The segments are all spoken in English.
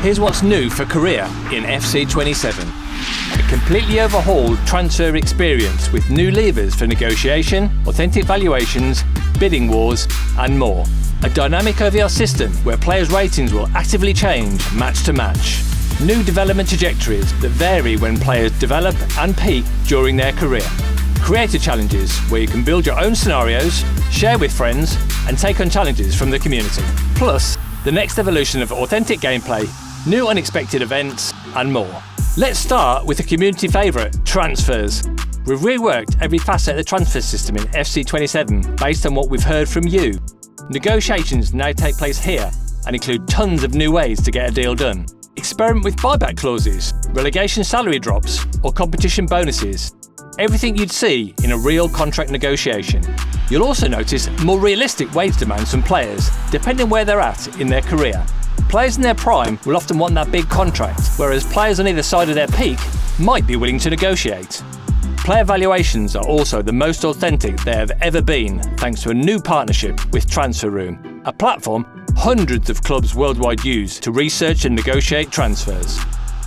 Here's what's new for Korea in FC27. A completely overhauled transfer experience with new levers for negotiation, authentic valuations, bidding wars, and more. A dynamic OVR system where players' ratings will actively change match to match. New development trajectories that vary when players develop and peak during their career. Creator challenges where you can build your own scenarios, share with friends, and take on challenges from the community. Plus, the next evolution of authentic gameplay, new unexpected events, and more. Let's start with a community favourite, transfers. We've reworked every facet of the transfer system in FC27 based on what we've heard from you. Negotiations now take place here and include tons of new ways to get a deal done. Experiment with buyback clauses, relegation salary drops, or competition bonuses. Everything you'd see in a real contract negotiation. You'll also notice more realistic wage demands from players, depending where they're at in their career. Players in their prime will often want that big contract, whereas players on either side of their peak might be willing to negotiate. Player valuations are also the most authentic they have ever been, thanks to a new partnership with Transfer Room, a platform hundreds of clubs worldwide use to research and negotiate transfers.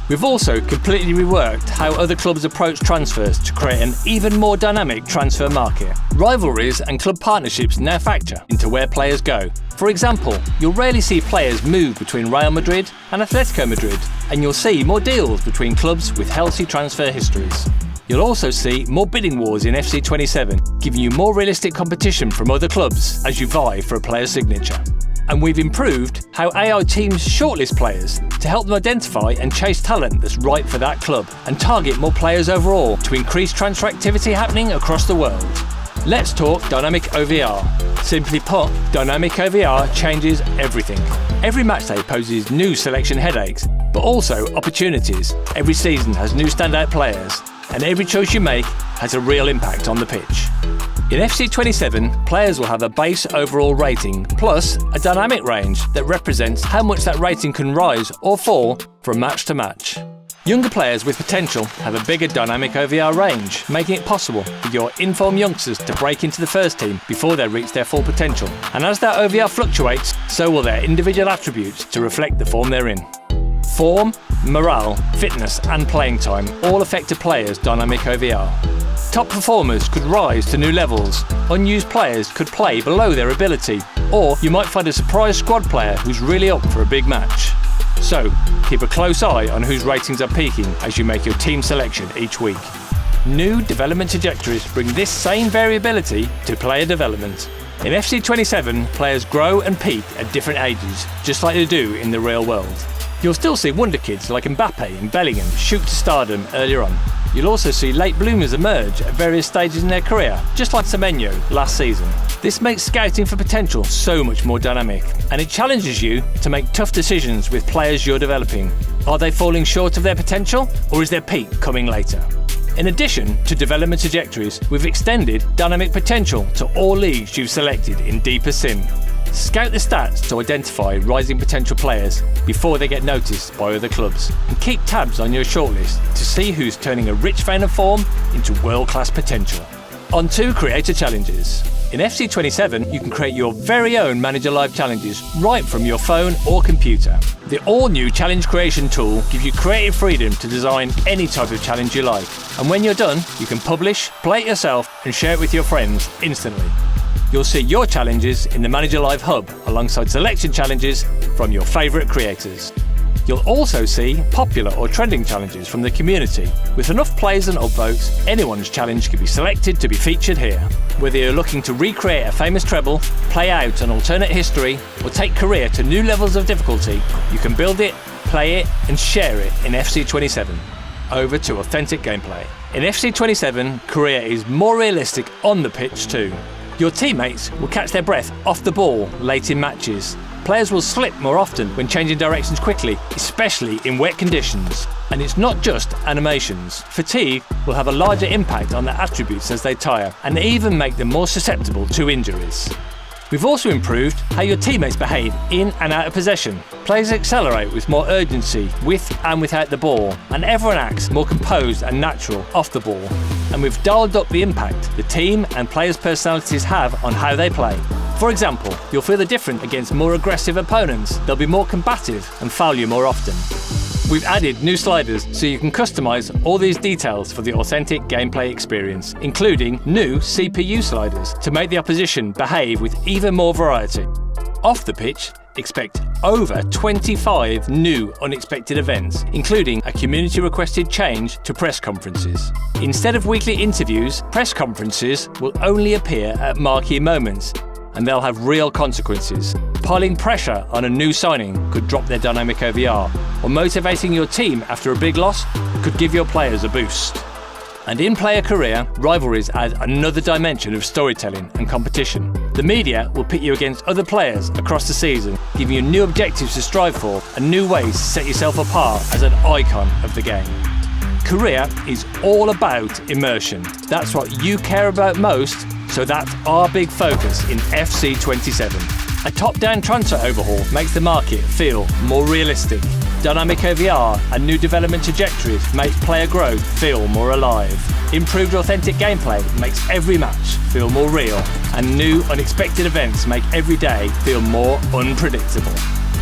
We've also completely reworked how other clubs approach transfers to create an even more dynamic transfer market. Rivalries and club partnerships now factor into where players go. For example, you'll rarely see players move between Real Madrid and Atletico Madrid, and you'll see more deals between clubs with healthy transfer histories. You'll also see more bidding wars in FC27, giving you more realistic competition from other clubs as you vie for a player's signature. And we've improved how AI teams shortlist players to help them identify and chase talent that's right for that club and target more players overall to increase transfer activity happening across the world. Let's talk dynamic OVR. Simply put, dynamic OVR changes everything. Every matchday poses new selection headaches, but also opportunities. Every season has new standout players, and every choice you make has a real impact on the pitch. In FC27, players will have a base overall rating plus a dynamic range that represents how much that rating can rise or fall from match to match. Younger players with potential have a bigger dynamic OVR range, making it possible for your informed youngsters to break into the first team before they reach their full potential. And as that OVR fluctuates, so will their individual attributes to reflect the form they're in. Form, morale, fitness and playing time all affect a player's dynamic OVR. Top performers could rise to new levels, unused players could play below their ability, or you might find a surprise squad player who's really up for a big match. So, keep a close eye on whose ratings are peaking as you make your team selection each week. New development trajectories bring this same variability to player development. In FC27, players grow and peak at different ages, just like they do in the real world. You'll still see wonder kids like Mbappe and Bellingham shoot to stardom earlier on. You'll also see late bloomers emerge at various stages in their career, just like Semenyo last season. This makes scouting for potential so much more dynamic, and it challenges you to make tough decisions with players you're developing. Are they falling short of their potential, or is their peak coming later? In addition to development trajectories, we've extended dynamic potential to all leagues you've selected in Deeper Sim. Scout the stats to identify rising potential players before they get noticed by other clubs, and keep tabs on your shortlist to see who's turning a rich vein of form into world-class potential. On to creator challenges. In FC27, you can create your very own Manager Live challenges right from your phone or computer. The all-new challenge creation tool gives you creative freedom to design any type of challenge you like, and when you're done, you can publish, play it yourself, and share it with your friends instantly. You'll see your challenges in the Manager Live hub alongside selection challenges from your favourite creators. You'll also see popular or trending challenges from the community. With enough plays and upvotes, anyone's challenge can be selected to be featured here. Whether you're looking to recreate a famous treble, play out an alternate history, or take career to new levels of difficulty, you can build it, play it, and share it in FC27. Over to authentic gameplay. In FC27, career is more realistic on the pitch too. Your teammates will catch their breath off the ball late in matches. Players will slip more often when changing directions quickly, especially in wet conditions. And it's not just animations. Fatigue will have a larger impact on their attributes as they tire, and even make them more susceptible to injuries. We've also improved how your teammates behave in and out of possession. Players accelerate with more urgency with and without the ball, and everyone acts more composed and natural off the ball. And we've dialed up the impact the team and players' personalities have on how they play. For example, you'll feel the difference against more aggressive opponents, they'll be more combative and foul you more often. We've added new sliders so you can customise all these details for the authentic gameplay experience, including new CPU sliders to make the opposition behave with even more variety. Off the pitch, expect over 25 new unexpected events, including a community-requested change to press conferences. Instead of weekly interviews, press conferences will only appear at marquee moments, and they'll have real consequences. Piling pressure on a new signing could drop their dynamic OVR, or motivating your team after a big loss could give your players a boost. And in player career, rivalries add another dimension of storytelling and competition. The media will pit you against other players across the season, giving you new objectives to strive for and new ways to set yourself apart as an icon of the game. Career is all about immersion. That's what you care about most, so that's our big focus in FC27. A top-down transfer overhaul makes the market feel more realistic. Dynamic OVR and new development trajectories make player growth feel more alive. Improved authentic gameplay makes every match feel more real, and new unexpected events make every day feel more unpredictable.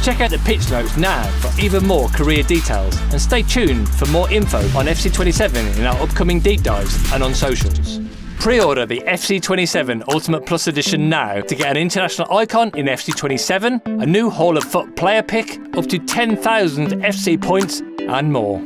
Check out the pitch notes now for even more career details, and stay tuned for more info on FC27 in our upcoming deep dives and on socials. Pre-order the FC27 Ultimate Plus Edition now to get an international icon in FC27, a new Hall of Foot player pick, up to 10,000 FC points and more.